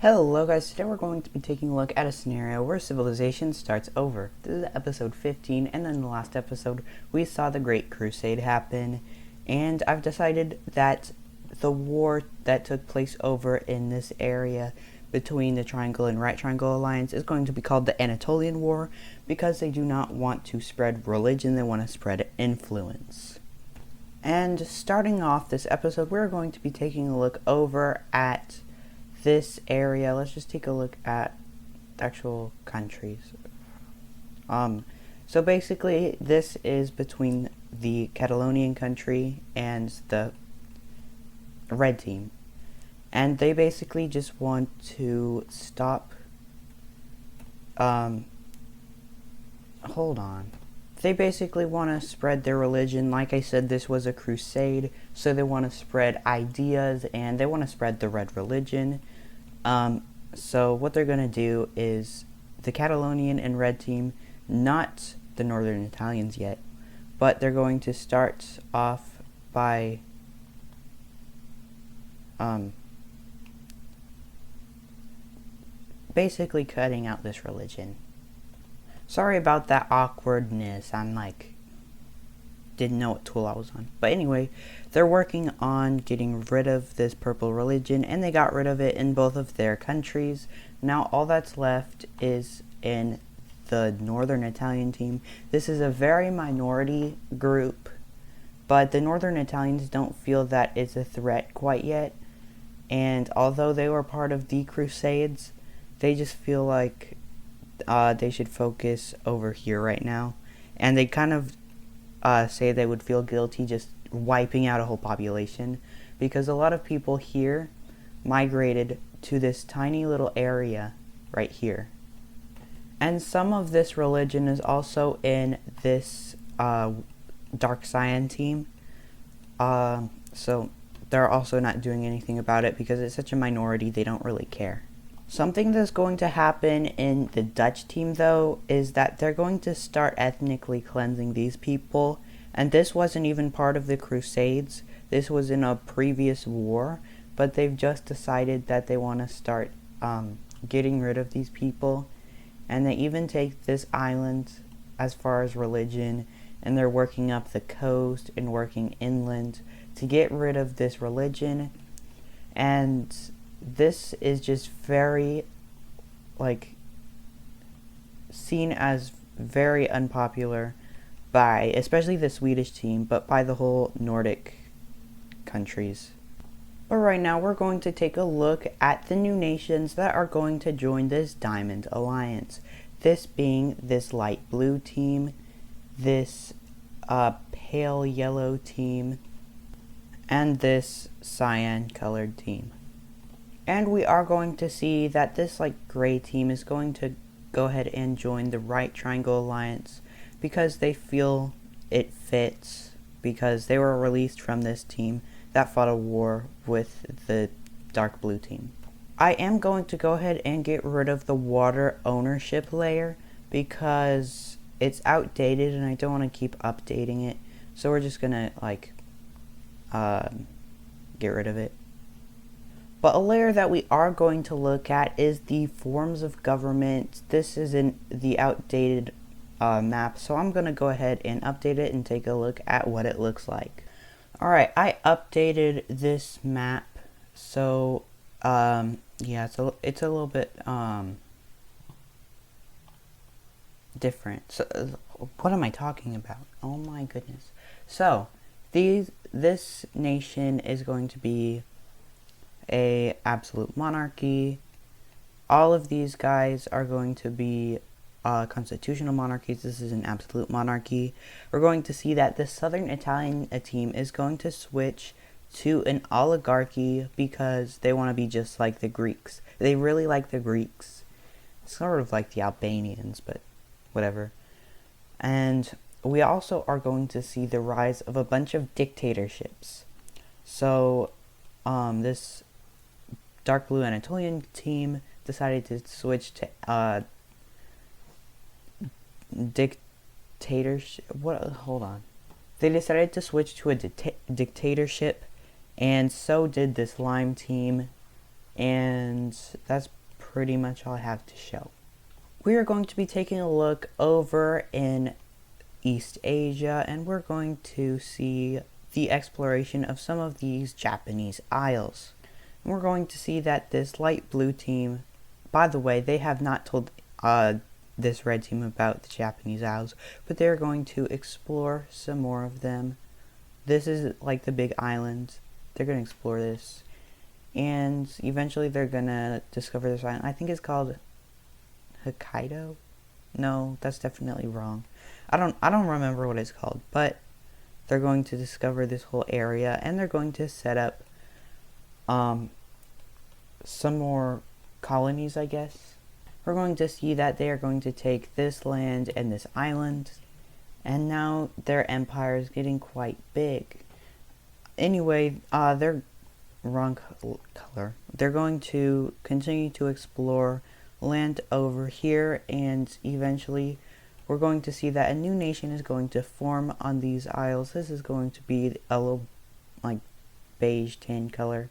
Hello guys, today we're going to be taking a look at a scenario where civilization starts over. This is episode 15, and in the last episode we saw the Great Crusade happen, and I've decided that the war that took place over in this area between the Triangle and Right Triangle Alliance is going to be called the Anatolian War, because they do not want to spread religion, they want to spread influence. And starting off this episode, we're going to be taking a look over at this area. Let's just take a look at actual countries. So basically this is between the Catalonian country and the red team, and they basically just want to stop hold on. They basically want to spread their religion. Like I said, this was a crusade, so they want to spread ideas and they want to spread the red religion. So what they're going to do is the Catalonian and red team, not the Northern Italians yet, but they're going to start off by basically cutting out this religion. Sorry about that awkwardness. Didn't know what tool I was on. But anyway, they're working on getting rid of this purple religion, and they got rid of it in both of their countries. Now all that's left is in the Northern Italian team. This is a very minority group, but the Northern Italians don't feel that it's a threat quite yet. And although they were part of the Crusades, they just feel like they should focus over here right now. And they kind of say they would feel guilty just wiping out a whole population, because a lot of people here migrated to this tiny little area right here. And some of this religion is also in this Dark Cyan team. So they're also not doing anything about it because it's such a minority, they don't really care. Something that's going to happen in the Dutch team, though, is that they're going to start ethnically cleansing these people. And this wasn't even part of the Crusades. This was in a previous war. But they've just decided that they want to start getting rid of these people. And they even take this island as far as religion. And they're working up the coast and working inland to get rid of this religion. And this is just very, seen as very unpopular by, especially the Swedish team, but by the whole Nordic countries. But right now we're going to take a look at the new nations that are going to join this Diamond Alliance. This being this light blue team, this pale yellow team, and this cyan colored team. And we are going to see that this gray team is going to go ahead and join the Right Triangle Alliance because they feel it fits, because they were released from this team that fought a war with the dark blue team. I am going to go ahead and get rid of the water ownership layer because it's outdated and I don't want to keep updating it. So we're just gonna get rid of it. But a layer that we are going to look at is the forms of government. This is in the outdated map, so I'm going to go ahead and update it and take a look at what it looks like. Alright, I updated this map, so yeah, it's a little bit different. So what am I talking about? Oh my goodness. So this nation is going to be a absolute monarchy. All of these guys are going to be constitutional monarchies. This is an absolute monarchy. We're going to see that the Southern Italian team is going to switch to an oligarchy because they want to be just like the Greeks. They really like the Greeks. Sort of like the Albanians, but whatever. And we also are going to see the rise of a bunch of dictatorships. So this dark blue Anatolian team decided to switch to dictatorship. Hold on. They decided to switch to a dictatorship, and so did this lime team. And that's pretty much all I have to show. We are going to be taking a look over in East Asia, and we're going to see the exploration of some of these Japanese isles. And we're going to see that this light blue team, by the way, they have not told this red team about the Japanese isles, but they're going to explore some more of them. This is like the big island. They're going to explore this, and eventually they're going to discover this island. I think it's called Hokkaido? No, that's definitely wrong. I don't remember what it's called, but they're going to discover this whole area, and they're going to set up some more colonies, I guess. We're going to see that they are going to take this land and this island, and now their empire is getting quite big. Anyway, they're wrong color. They're going to continue to explore land over here, and eventually we're going to see that a new nation is going to form on these isles. This is going to be a little like beige tan color,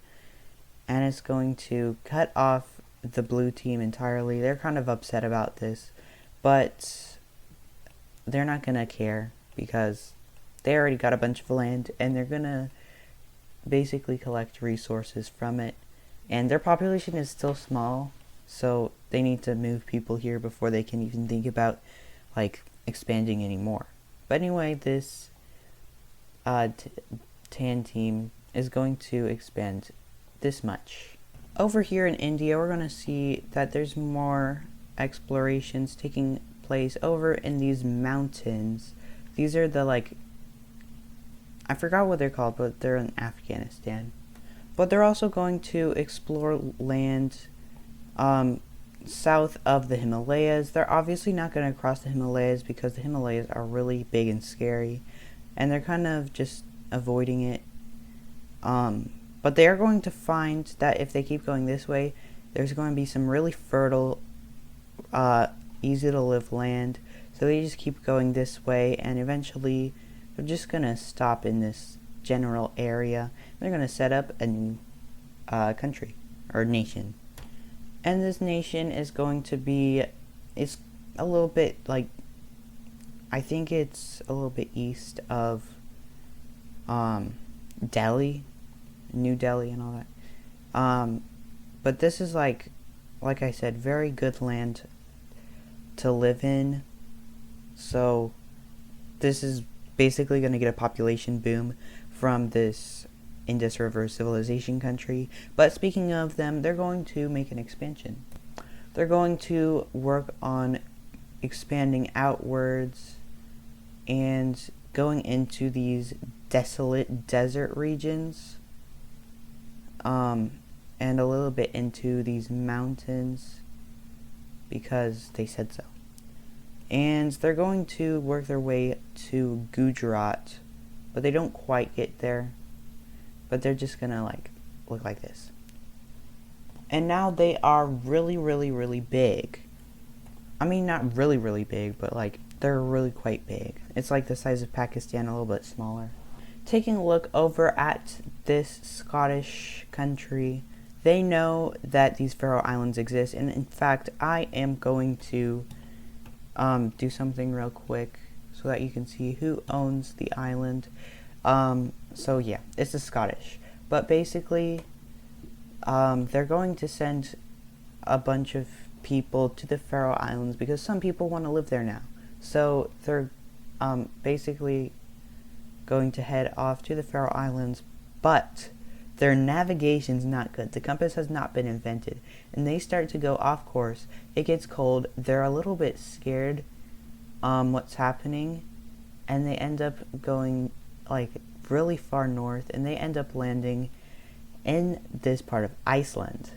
and it's going to cut off the blue team entirely. They're kind of upset about this, but they're not gonna care because they already got a bunch of land, and they're gonna basically collect resources from it. And their population is still small, so they need to move people here before they can even think about like expanding anymore. But anyway, this tan team is going to expand this much. Over here in India, we're going to see that there's more explorations taking place over in these mountains. These are the I forgot what they're called, but they're in Afghanistan. But they're also going to explore land south of the Himalayas. They're obviously not going to cross the Himalayas because the Himalayas are really big and scary, and they're kind of just avoiding it. But they are going to find that if they keep going this way, there's going to be some really fertile, easy to live land. So they just keep going this way, and eventually they're just going to stop in this general area. They're going to set up a new country or nation. And this nation is going to be, it's a little bit I think it's a little bit east of Delhi, New Delhi and all that. But this is like I said, very good land to live in. So this is basically going to get a population boom from this Indus River civilization country. But speaking of them, they're going to make an expansion. They're going to work on expanding outwards and going into these desolate desert regions, and a little bit into these mountains because they said so. And they're going to work their way to Gujarat, but they don't quite get there. But they're just gonna look like this. And now they are really, really, really big. I mean, not really, really big, but they're really quite big. It's like the size of Pakistan, a little bit smaller. Taking a look over at this Scottish country, they know that these Faroe Islands exist, and in fact, I am going to do something real quick so that you can see who owns the island. So yeah, it's the Scottish. But basically, they're going to send a bunch of people to the Faroe Islands because some people want to live there now. So they're basically going to head off to the Faroe Islands, but their navigation's not good. The compass has not been invented, and they start to go off course. It gets cold. They're a little bit scared what's happening, and they end up going really far north, and they end up landing in this part of Iceland.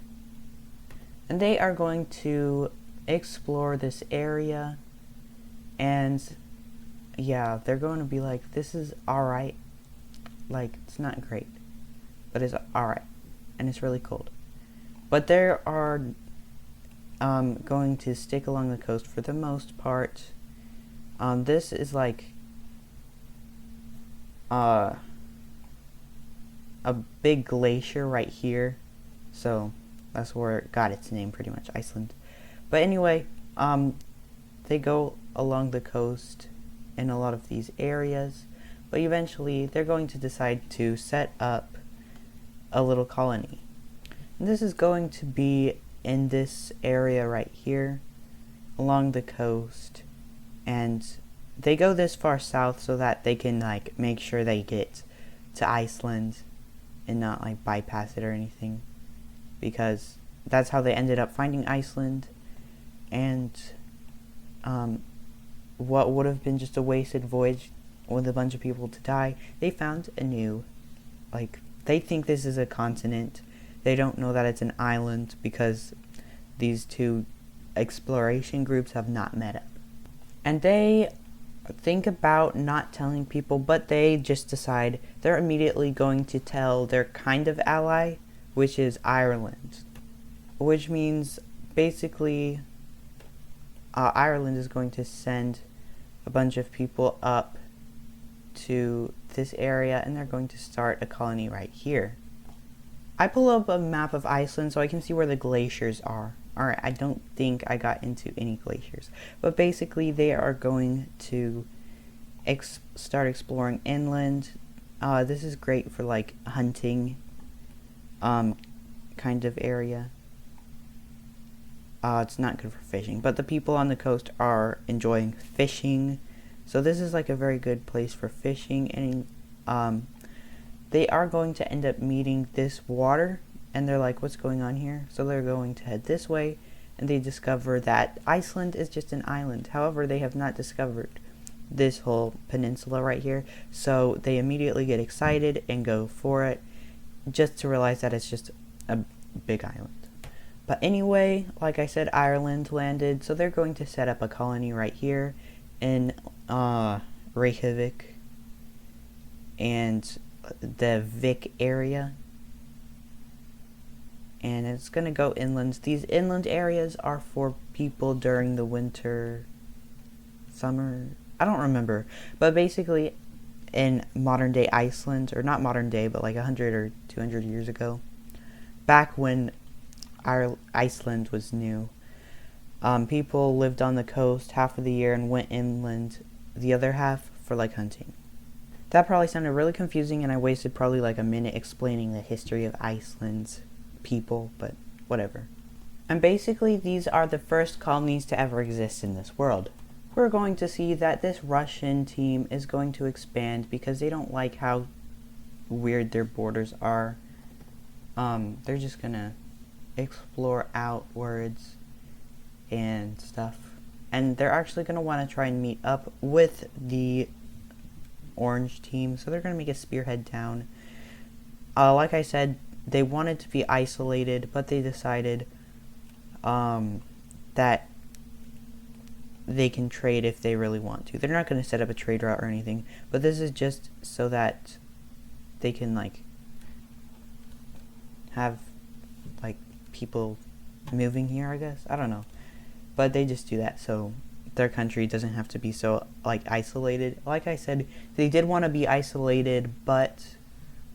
And they are going to explore this area, and yeah, they're going to be like, this is alright. It's not great, but it's alright, and it's really cold. But they are going to stick along the coast for the most part. This is a big glacier right here, so That's where it got its name, pretty much, Iceland. But anyway, they go along the coast in a lot of these areas, but eventually they're going to decide to set up a little colony. And this is going to be in this area right here, along the coast, and they go this far south so that they can like make sure they get to Iceland and not like bypass it or anything, because that's how they ended up finding Iceland. And what would have been just a wasted voyage with a bunch of people to die, they found a new, like, they think this is a continent. They don't know that it's an island because these two exploration groups have not met up. And they think about not telling people, but they just decide they're immediately going to tell their kind of ally, which is Ireland. Which means basically Ireland is going to send a bunch of people up to this area, and they're going to start a colony right here. I pull up a map of Iceland so I can see where the glaciers are. Alright, I don't think I got into any glaciers, but basically they are going to start exploring inland. This is great for like hunting kind of area. It's not good for fishing, but the people on the coast are enjoying fishing, so this is like a very good place for fishing. And they are going to end up meeting this water, and they're like, what's going on here? So they're going to head this way, and they discover that Iceland is just an island. However, they have not discovered this whole peninsula right here, so they immediately get excited and go for it, just to realize that it's just a big island. But anyway, like I said, Ireland landed, so they're going to set up a colony right here in Reykjavik and the Vik area. And it's going to go inland. These inland areas are for people during the winter, summer, I don't remember. But basically, in modern day Iceland, or not modern day, but like 100 or 200 years ago, back when Iceland was new, people lived on the coast half of the year and went inland the other half for like hunting. That probably sounded really confusing, and I wasted probably like a minute explaining the history of Iceland's people, but whatever. And basically these are the first colonies to ever exist in this world. We're going to see that this Russian team is going to expand because they don't like how weird their borders are. They're just gonna explore outwards and stuff, and they're actually going to want to try and meet up with the orange team, so they're going to make a spearhead town. Like I said, they wanted to be isolated, but they decided that they can trade if they really want to. They're not going to set up a trade route or anything, but this is just so that they can like have like people moving here, I guess. I don't know. But they just do that so their country doesn't have to be so like isolated. Like I said, they did want to be isolated, but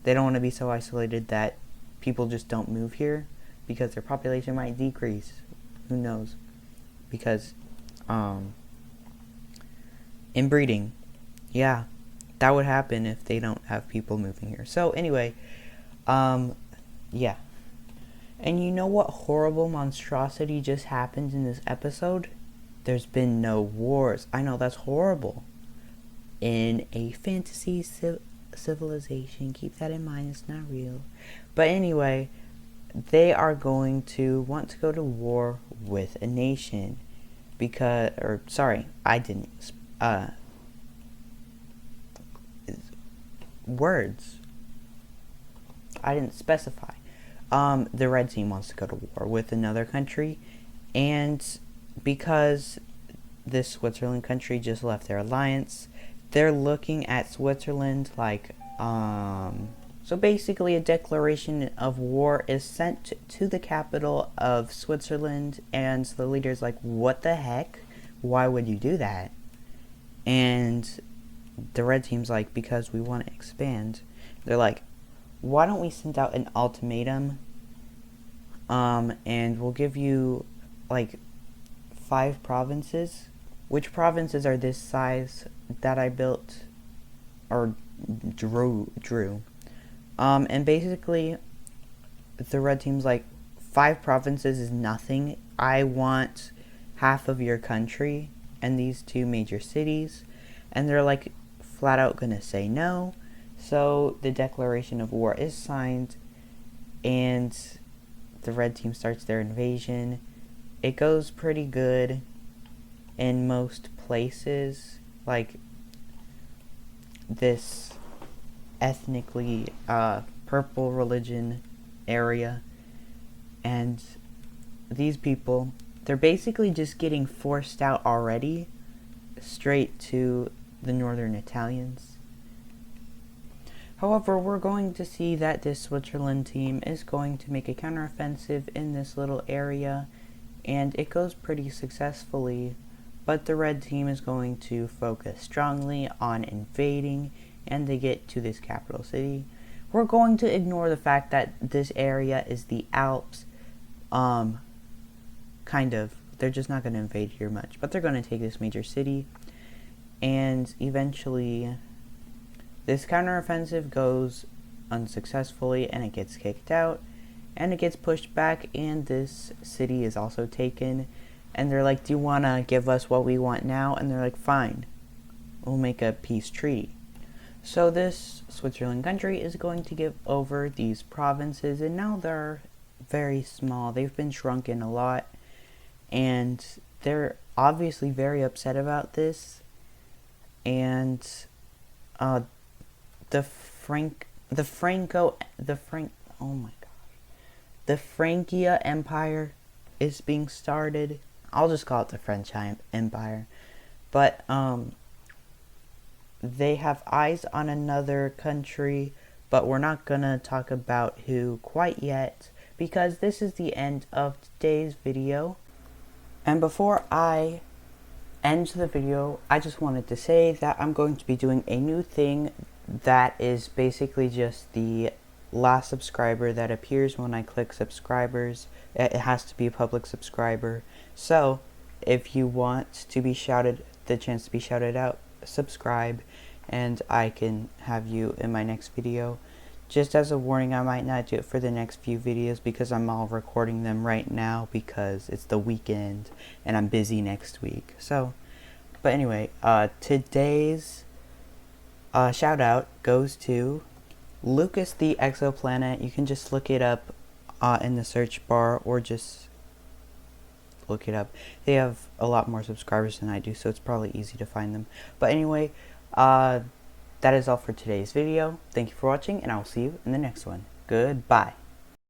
they don't want to be so isolated that people just don't move here because their population might decrease. Who knows? Because inbreeding. Yeah, that would happen if they don't have people moving here. So anyway, yeah. And you know what horrible monstrosity just happened in this episode? There's been no wars. I know, that's horrible. In a fantasy civilization, keep that in mind, it's not real. But anyway, they are going to want to go to war with a nation. Because, or sorry, I didn't, words. I didn't specify. The red team wants to go to war with another country, and because this Switzerland country just left their alliance, they're looking at Switzerland like, so basically a declaration of war is sent to the capital of Switzerland, and the leader's like, what the heck? Why would you do that? And the red team's like, because we want to expand. They're like, why don't we send out an ultimatum And we'll give you like 5 provinces. Which provinces are this size that I built or drew? And basically, the red team's like 5 provinces is nothing. I want half of your country and these 2 major cities, and they're like flat out gonna say no. So the declaration of war is signed, and the red team starts their invasion. It goes pretty good in most places, like this ethnically purple religion area, and these people, they're basically just getting forced out already straight to the northern Italians. However, we're going to see that this Switzerland team is going to make a counteroffensive in this little area, and it goes pretty successfully, but the red team is going to focus strongly on invading, and they get to this capital city. We're going to ignore the fact that this area is the Alps, kind of. They're just not going to invade here much, but they're going to take this major city, and eventually this counteroffensive goes unsuccessfully, and it gets kicked out, and it gets pushed back, and this city is also taken. And they're like, do you want to give us what we want now? And they're like, fine, we'll make a peace treaty. So this Switzerland country is going to give over these provinces, and now they're very small. They've been shrunken a lot, and they're obviously very upset about this. And the Frankia Empire is being started. I'll just call it the French Empire. But they have eyes on another country, but we're not gonna talk about who quite yet, because this is the end of today's video. And before I end the video, I just wanted to say that I'm going to be doing a new thing that is basically just the last subscriber that appears when I click subscribers. It has to be a public subscriber. So if you want to be shouted, the chance to be shouted out, subscribe, and I can have you in my next video. Just as a warning, I might not do it for the next few videos because I'm all recording them right now because it's the weekend and I'm busy next week. So, but anyway, today's shout out goes to Lucas the Exoplanet. You can just look it up in the search bar, or just look it up. They have a lot more subscribers than I do, so it's probably easy to find them. But anyway, that is all for today's video. Thank you for watching, and I will see you in the next one. Goodbye.